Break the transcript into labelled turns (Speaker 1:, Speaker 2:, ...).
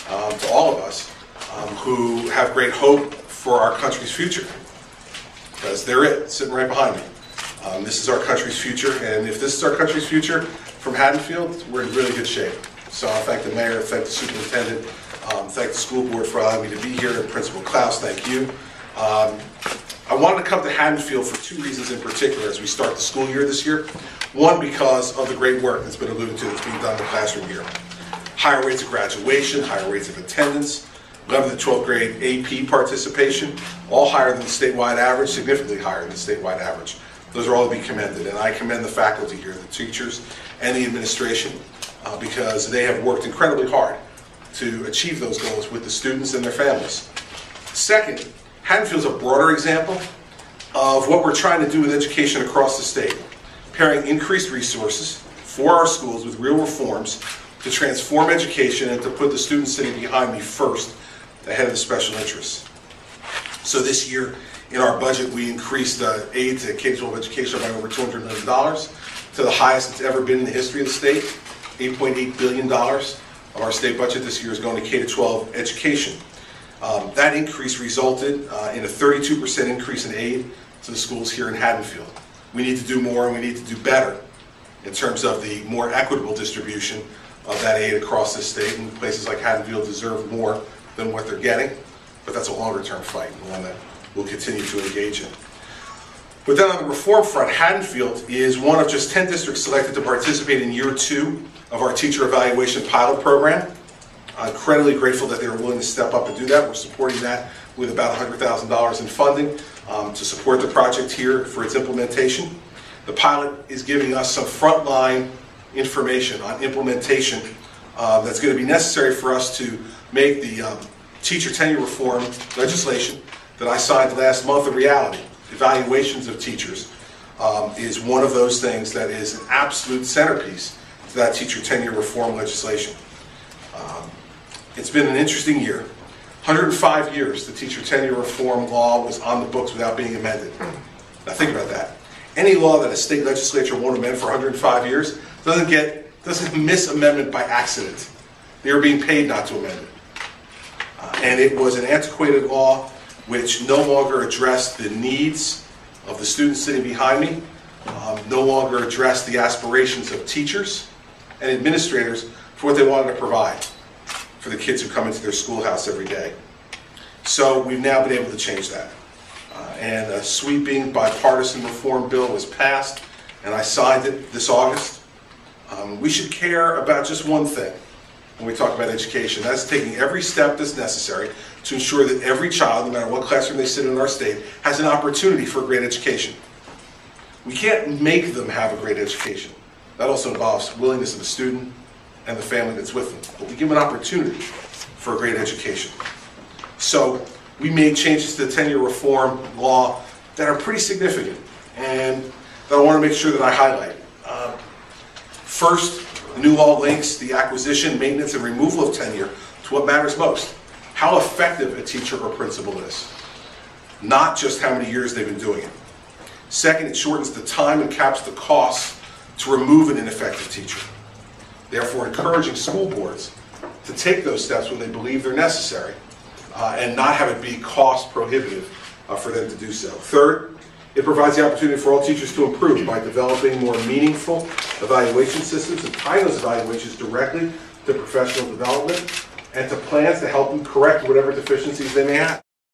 Speaker 1: to all of us who have great hope for our country's future, because they're it, sitting right behind me. This is our country's future, and if this is our country's future from Haddonfield, we're in really good shape. So I'll thank the mayor, thank the superintendent, thank the school board for allowing me to be here, and Principal Klaus, thank you. I wanted to come to Haddonfield for two reasons in particular as we start the school year this year. One, because of the great work that's been alluded to that's being done in the classroom here. Higher rates of graduation, higher rates of attendance, 11th and 12th grade AP participation, all higher than the statewide average, significantly higher than the statewide average. Those are all to be commended, and I commend the faculty here, the teachers and the administration, because they have worked incredibly hard to achieve those goals with the students and their families. Second, Haddonfield's a broader example of what we're trying to do with education across the state, pairing increased resources for our schools with real reforms to transform education and to put the students sitting behind me first, ahead of the special interests. So this year in our budget we increased aid to K-12 education by over $200 million, to the highest it's ever been in the history of the state. $8.8 billion of our state budget this year is going to K-12 education. That increase resulted in a 32% increase in aid to the schools here in Haddonfield. We need to do more, and we need to do better in terms of the more equitable distribution of that aid across the state, and places like Haddonfield deserve more than what they're getting, but that's a longer term fight, and one that we'll continue to engage in. But then on the reform front, Haddonfield is one of just 10 districts selected to participate in year 2 of our teacher evaluation pilot program. I'm incredibly grateful that they were willing to step up and do that. We're supporting that with about $100,000 in funding to support the project here for its implementation. The pilot is giving us some frontline information on implementation that's going to be necessary for us to make the teacher tenure reform legislation that I signed last month a reality. Evaluations of teachers is one of those things that is an absolute centerpiece to that teacher tenure reform legislation. It's been an interesting year. 105 years the teacher tenure reform law was on the books without being amended. Now think about that. Any law that a state legislature won't amend for 105 years doesn't miss amendment by accident. They were being paid not to amend it. And it was an antiquated law which no longer addressed the needs of the students sitting behind me, no longer addressed the aspirations of teachers and administrators for what they wanted to provide for the kids who come into their schoolhouse every day. So we've now been able to change that. And a sweeping bipartisan reform bill was passed, and I signed it this August. We should care about just one thing when we talk about education. That's taking every step that's necessary to ensure that every child, no matter what classroom they sit in our state, has an opportunity for a great education. We can't make them have a great education. That also involves willingness of the student and the family that's with them. But we give them an opportunity for a great education. So we made changes to the tenure reform law that are pretty significant and that I want to make sure that I highlight. First, the new law links the acquisition, maintenance, and removal of tenure to what matters most: how effective a teacher or principal is, not just how many years they've been doing it. Second, it shortens the time and caps the costs to remove an ineffective teacher, therefore encouraging school boards to take those steps when they believe they're necessary and not have it be cost prohibitive for them to do so. Third, it provides the opportunity for all teachers to improve by developing more meaningful evaluation systems and tying those evaluations directly to professional development and to plans to help them correct whatever deficiencies they may have.